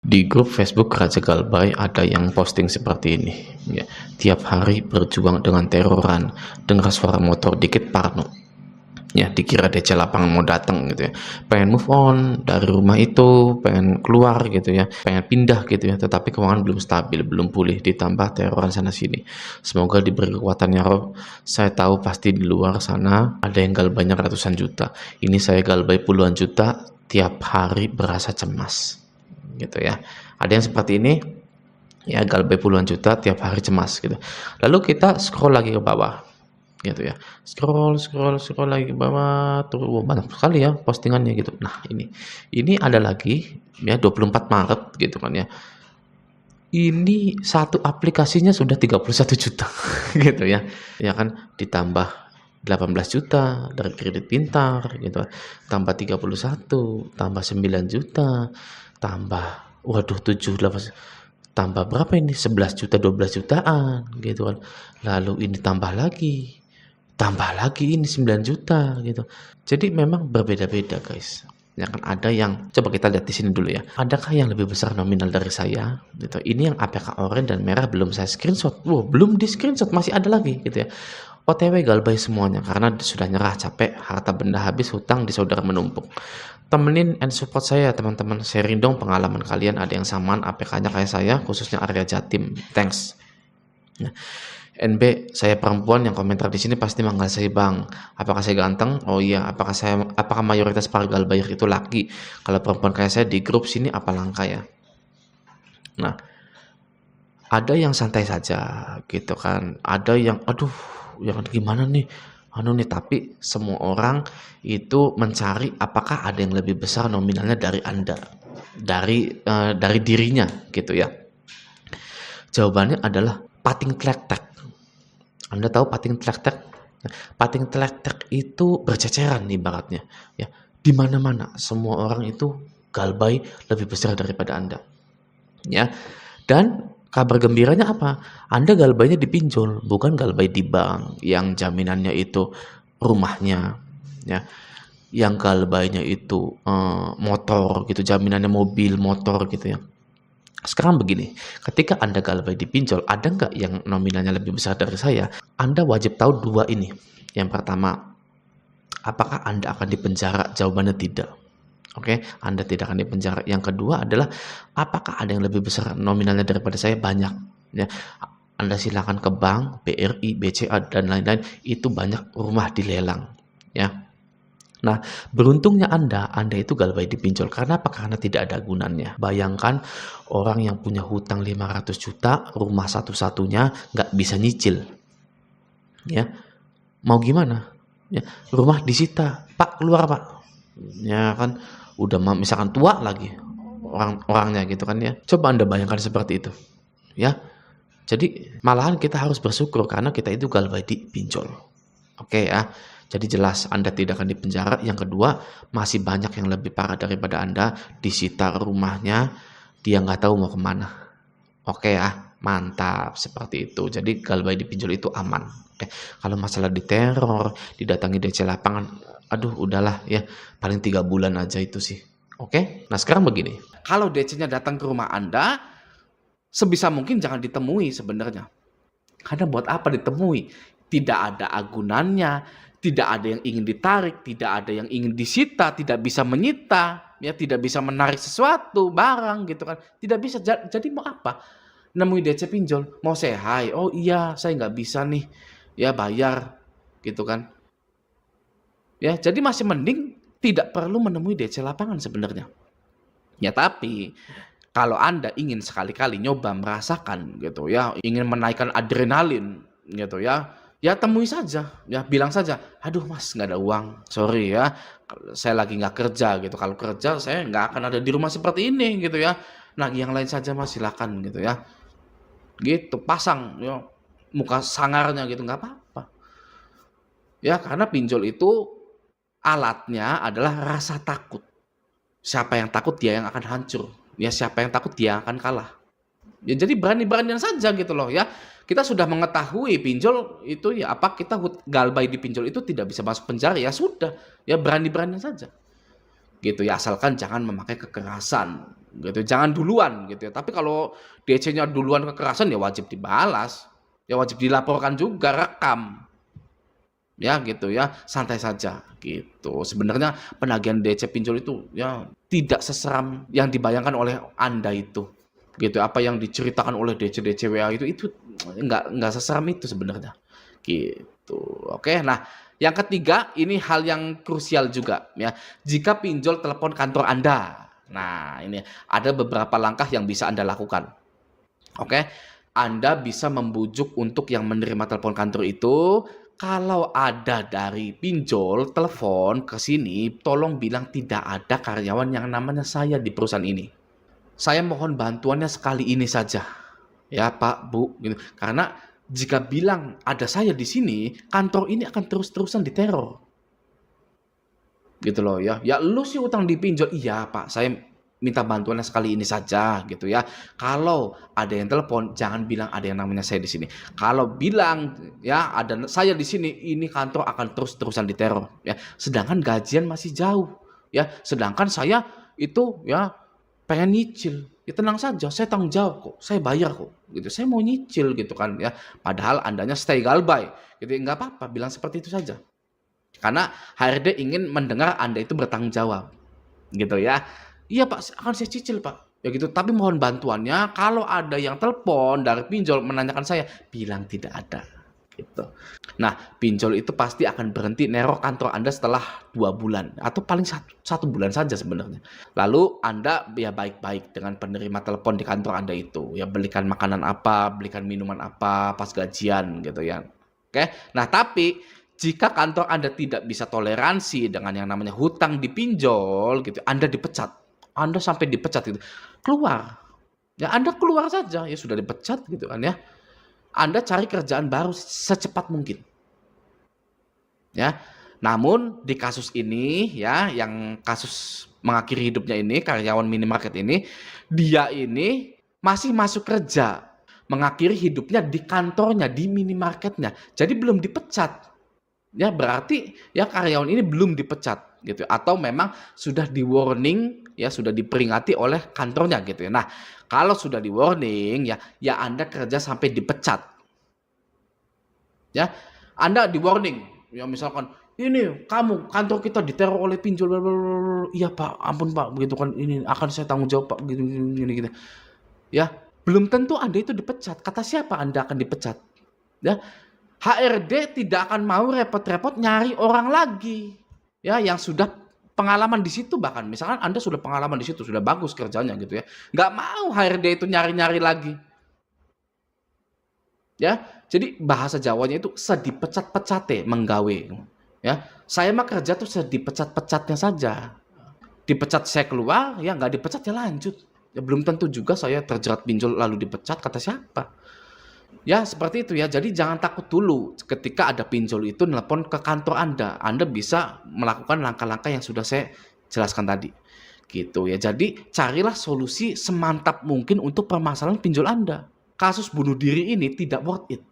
Di grup Facebook Raja Galbay ada yang posting seperti ini, ya. Tiap hari berjuang dengan teroran, dengar suara motor dikit parno. Ya, dikira DC lapangan mau datang gitu ya. Pengen move on dari rumah itu, pengen keluar gitu ya, pengen pindah gitu ya, tetapi keuangan belum stabil, belum pulih, ditambah teroran sana sini. Semoga diberi kekuatan ya Rob. Saya tahu pasti di luar sana ada yang galbanya ratusan juta. Ini saya galbay puluhan juta, tiap hari berasa cemas. Gitu ya. Ada yang seperti ini, ya galbay puluhan juta tiap hari cemas gitu. Lalu kita scroll lagi ke bawah gitu ya, scroll lagi ke bawah tuh, banyak sekali ya postingannya gitu. Nah ini ada lagi ya, 24 Maret gitu kan ya, ini satu aplikasinya sudah 31 juta gitu ya kan, ditambah 18 juta dari kredit pintar gitu, tambah 31, tambah 9 juta, tambah waduh 7, 8, tambah berapa ini, 11 juta, 12 jutaan gitu kan. Lalu ini tambah lagi ini 9 juta gitu. Jadi memang berbeda-beda guys. Ya kan, ada yang, coba kita lihat di sini dulu ya. Adakah yang lebih besar nominal dari saya? Gitu. Ini yang APK oranye dan merah belum saya screenshot. Wow, belum di screenshot, masih ada lagi gitu ya. OTW galbay semuanya karena sudah nyerah, capek, harta benda habis, hutang di saudara menumpuk. Temenin and support saya teman-teman, sharing dong pengalaman kalian, ada yang samaan APK-nya kayak saya, khususnya area Jatim. Thanks. Nah, NB, saya perempuan yang komentar di sini pasti manggil saya bang. Apakah saya ganteng? Oh iya. Apakah mayoritas para galbayer itu laki? Kalau perempuan kayak saya di grup sini apa langka ya? Nah, ada yang santai saja gitu kan. Ada yang aduh, yang gimana nih? Tapi semua orang itu mencari apakah ada yang lebih besar nominalnya dari Anda, dari dirinya gitu ya. Jawabannya adalah pating tlek-tek. Anda tahu pating tlek-tek? Pating tlek-tek itu berceceran ibaratnya ya. Di mana-mana semua orang itu galbay lebih besar daripada Anda. Ya. Dan kabar gembiranya apa? Anda galbaynya dipinjol, bukan galbay di bank yang jaminannya itu rumahnya ya. Yang galbaynya itu motor gitu, jaminannya mobil, motor gitu ya. Sekarang begini, ketika Anda galbay dipinjol, ada nggak yang nominalnya lebih besar dari saya? Anda wajib tahu dua ini. Yang pertama, apakah Anda akan dipenjara? Jawabannya tidak. Oke, Anda tidak akan dipenjara. Yang kedua adalah, apakah ada yang lebih besar nominalnya daripada saya? Banyak. Ya, Anda silakan ke bank, BRI, BCA, dan lain-lain. Itu banyak rumah dilelang. Ya. Nah, beruntungnya Anda itu galbay dipinjol. Karena apa? Karena tidak ada gunanya. Bayangkan orang yang punya hutang 500 juta, rumah satu-satunya nggak bisa nyicil. Ya, mau gimana? Ya, rumah disita. Pak, keluar Pak. Ya kan, udah misalkan tua lagi orangnya gitu kan ya. Coba Anda bayangkan seperti itu. Ya, jadi malahan kita harus bersyukur karena kita itu galbay dipinjol. Oke ya. Jadi jelas Anda tidak akan dipenjara. Yang kedua, masih banyak yang lebih parah daripada Anda, disita rumahnya, dia nggak tahu mau kemana. Oke ya, mantap seperti itu. Jadi galbay dipinjol itu aman. Oke. Kalau masalah diteror, didatangi DC lapangan, aduh udahlah ya, paling 3 bulan aja itu sih. Oke. Nah sekarang begini, kalau DC-nya datang ke rumah Anda, sebisa mungkin jangan ditemui sebenarnya. Karena buat apa ditemui? Tidak ada agunannya, tidak ada yang ingin ditarik, tidak ada yang ingin disita, tidak bisa menyita, ya tidak bisa menarik sesuatu barang gitu kan, tidak bisa. Jadi mau apa? Nemui DC pinjol, mau say hi, oh iya saya nggak bisa nih, ya bayar gitu kan. Ya jadi masih mending tidak perlu menemui DC lapangan sebenarnya. Ya tapi kalau Anda ingin sekali-kali nyoba merasakan gitu ya, ingin menaikkan adrenalin gitu ya, ya temui saja, ya bilang saja, aduh mas nggak ada uang, sorry ya, saya lagi nggak kerja gitu. Kalau kerja saya nggak akan ada di rumah seperti ini gitu ya. Nah yang lain saja mas silakan gitu ya. Gitu pasang ya muka sangarnya gitu nggak apa-apa. Ya karena pinjol itu alatnya adalah rasa takut. Siapa yang takut dia yang akan hancur. Ya siapa yang takut dia akan kalah. Ya jadi berani-beranian saja gitu loh ya. Kita sudah mengetahui pinjol itu ya apa, kita galbay di pinjol itu tidak bisa masuk penjara, ya sudah. Ya berani-beranian saja. Gitu ya, asalkan jangan memakai kekerasan. gitu. Jangan duluan gitu ya. Tapi kalau DC-nya duluan kekerasan ya wajib dibalas. Ya wajib dilaporkan juga, rekam. Ya gitu ya, santai saja gitu. Sebenarnya penagihan DC pinjol itu ya tidak seseram yang dibayangkan oleh Anda itu. Gitu. Apa yang diceritakan oleh DC WA itu enggak seseram itu sebenarnya. Gitu. Oke. Nah, yang ketiga ini hal yang krusial juga ya. Jika pinjol telepon kantor Anda. Nah, ini ada beberapa langkah yang bisa Anda lakukan. Oke. Anda bisa membujuk untuk yang menerima telepon kantor itu, kalau ada dari pinjol telepon ke sini, tolong bilang tidak ada karyawan yang namanya saya di perusahaan ini. Saya mohon bantuannya sekali ini saja. Ya Pak, Bu, gitu. Karena jika bilang ada saya di sini, kantor ini akan terus-terusan diteror. Gitu loh ya. Ya lu sih utang dipinjol. Iya Pak, saya minta bantuannya sekali ini saja gitu ya. Kalau ada yang telepon, jangan bilang ada yang namanya saya di sini. Kalau bilang ya ada saya di sini, ini kantor akan terus-terusan diteror ya. Sedangkan gajian masih jauh ya. Sedangkan saya itu ya pengen nyicil. Ya tenang saja, saya tanggung jawab kok. Saya bayar kok gitu. Saya mau nyicil gitu kan ya. Padahal Andanya stay galbay. Gitu enggak apa-apa, bilang seperti itu saja. Karena HRD ingin mendengar Anda itu bertanggung jawab. Gitu ya. Iya Pak, akan saya cicil Pak. Ya gitu, tapi mohon bantuannya kalau ada yang telepon dari pinjol menanyakan saya, bilang tidak ada. Gitu. Nah, pinjol itu pasti akan berhenti neror kantor Anda setelah 2 bulan. Atau paling satu bulan saja sebenarnya. Lalu Anda ya baik-baik dengan penerima telepon di kantor Anda itu. Ya belikan makanan apa, belikan minuman apa pas gajian gitu ya. Oke, nah tapi jika kantor Anda tidak bisa toleransi dengan yang namanya hutang dipinjol gitu, Anda dipecat. Anda sampai dipecat gitu. Keluar. Ya Anda keluar saja, ya sudah dipecat gitu kan ya. Anda cari kerjaan baru secepat mungkin. Ya. Namun di kasus ini ya, yang kasus mengakhiri hidupnya ini, karyawan minimarket ini, dia ini masih masuk kerja, mengakhiri hidupnya di kantornya, di minimarketnya. Jadi belum dipecat. Ya berarti ya karyawan ini belum dipecat gitu, atau memang sudah di warning ya, sudah diperingati oleh kantornya gitu ya. Nah, kalau sudah di warning ya Anda kerja sampai dipecat. Ya, Anda di warning ya, misalkan ini kamu kantor kita diteror oleh pinjol, iya Pak, ampun Pak, begitu kan, ini akan saya tanggung jawab Pak, gitu gitu. Ya, belum tentu Anda itu dipecat. Kata siapa Anda akan dipecat? Ya, HRD tidak akan mau repot-repot nyari orang lagi ya yang sudah pengalaman di situ. Bahkan misalkan Anda sudah pengalaman di situ, sudah bagus kerjanya gitu ya, nggak mau HRD itu nyari-nyari lagi ya. Jadi bahasa Jawanya itu sedipecat-pecate menggawe ya. Saya mah kerja tuh sedipecat-pecatnya saja. Dipecat saya keluar, ya nggak dipecat ya lanjut. Ya belum tentu juga saya terjerat pinjol lalu dipecat, kata siapa. Ya, seperti itu ya. Jadi jangan takut dulu ketika ada pinjol itu nelpon ke kantor Anda. Anda bisa melakukan langkah-langkah yang sudah saya jelaskan tadi. Gitu ya. Jadi carilah solusi semantap mungkin untuk permasalahan pinjol Anda. Kasus bunuh diri ini tidak worth it.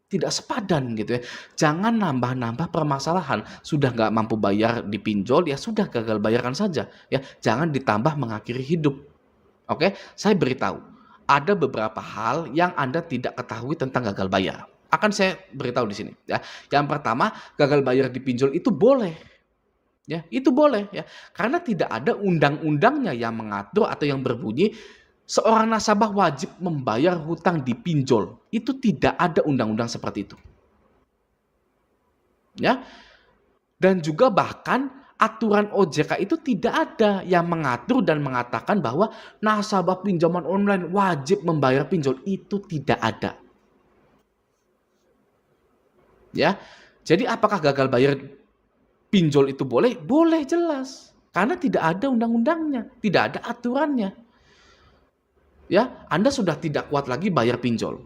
Tidak sepadan gitu ya. Jangan nambah-nambah permasalahan. Sudah nggak mampu bayar di pinjol, ya sudah gagal bayarkan saja. Ya, jangan ditambah mengakhiri hidup. Oke, saya beritahu. Ada beberapa hal yang Anda tidak ketahui tentang gagal bayar. Akan saya beritahu di sini ya. Yang pertama, gagal bayar di pinjol itu boleh. Ya, itu boleh ya. Karena tidak ada undang-undangnya yang mengatur atau yang berbunyi seorang nasabah wajib membayar hutang di pinjol. Itu tidak ada undang-undang seperti itu. Ya. Dan juga bahkan aturan OJK itu tidak ada yang mengatur dan mengatakan bahwa nasabah pinjaman online wajib membayar pinjol. Itu tidak ada. Ya. Jadi apakah gagal bayar pinjol itu boleh? Boleh, jelas. Karena tidak ada undang-undangnya, tidak ada aturannya. Ya, Anda sudah tidak kuat lagi bayar pinjol.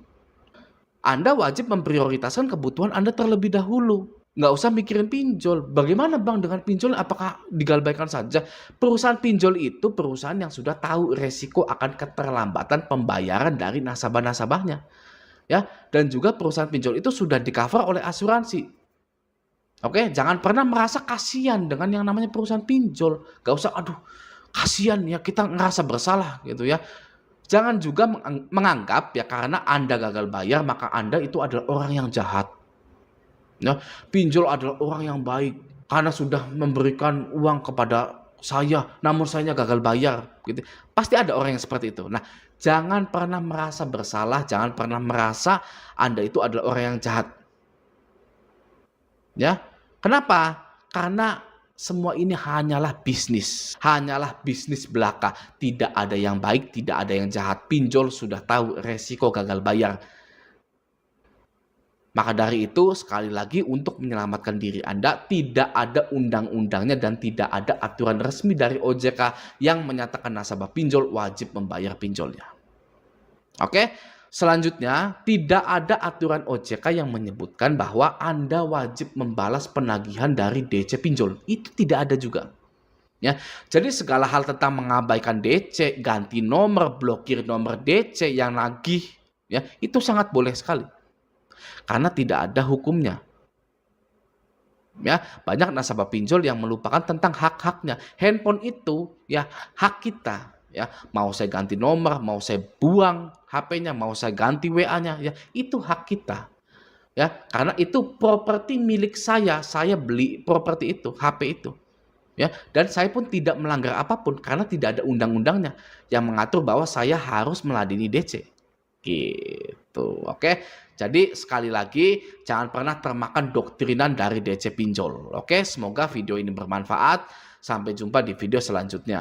Anda wajib memprioritaskan kebutuhan Anda terlebih dahulu. Nggak usah mikirin pinjol. Bagaimana Bang dengan pinjol? Apakah digalbaikan saja? Perusahaan pinjol itu perusahaan yang sudah tahu resiko akan keterlambatan pembayaran dari nasabah-nasabahnya. Ya, dan juga perusahaan pinjol itu sudah di-cover oleh asuransi. Oke, jangan pernah merasa kasihan dengan yang namanya perusahaan pinjol. Nggak usah, aduh, kasihan ya, kita ngerasa bersalah gitu ya. Jangan juga menganggap ya karena Anda gagal bayar maka Anda itu adalah orang yang jahat. Ya, pinjol adalah orang yang baik karena sudah memberikan uang kepada saya, namun saya gagal bayar gitu. Pasti ada orang yang seperti itu. Nah, jangan pernah merasa bersalah, jangan pernah merasa Anda itu adalah orang yang jahat. Ya. Kenapa? Karena semua ini hanyalah bisnis belaka. Tidak ada yang baik, tidak ada yang jahat. Pinjol sudah tahu resiko gagal bayar. Maka dari itu, sekali lagi untuk menyelamatkan diri Anda, tidak ada undang-undangnya dan tidak ada aturan resmi dari OJK yang menyatakan nasabah pinjol wajib membayar pinjolnya. Oke, selanjutnya tidak ada aturan OJK yang menyebutkan bahwa Anda wajib membalas penagihan dari DC pinjol. Itu tidak ada juga. Ya, jadi segala hal tentang mengabaikan DC, ganti nomor, blokir nomor DC yang nagih, ya itu sangat boleh sekali. Karena tidak ada hukumnya. Ya, banyak nasabah pinjol yang melupakan tentang hak-haknya. Handphone itu ya hak kita, ya. Mau saya ganti nomor, mau saya buang HP-nya, mau saya ganti WA-nya, ya itu hak kita. Ya, karena itu properti milik saya. Saya beli properti itu, HP itu. Ya, dan saya pun tidak melanggar apapun karena tidak ada undang-undangnya yang mengatur bahwa saya harus meladeni DC. Gitu. Oke. Jadi sekali lagi jangan pernah termakan doktrinan dari DC pinjol. Oke, semoga video ini bermanfaat. Sampai jumpa di video selanjutnya.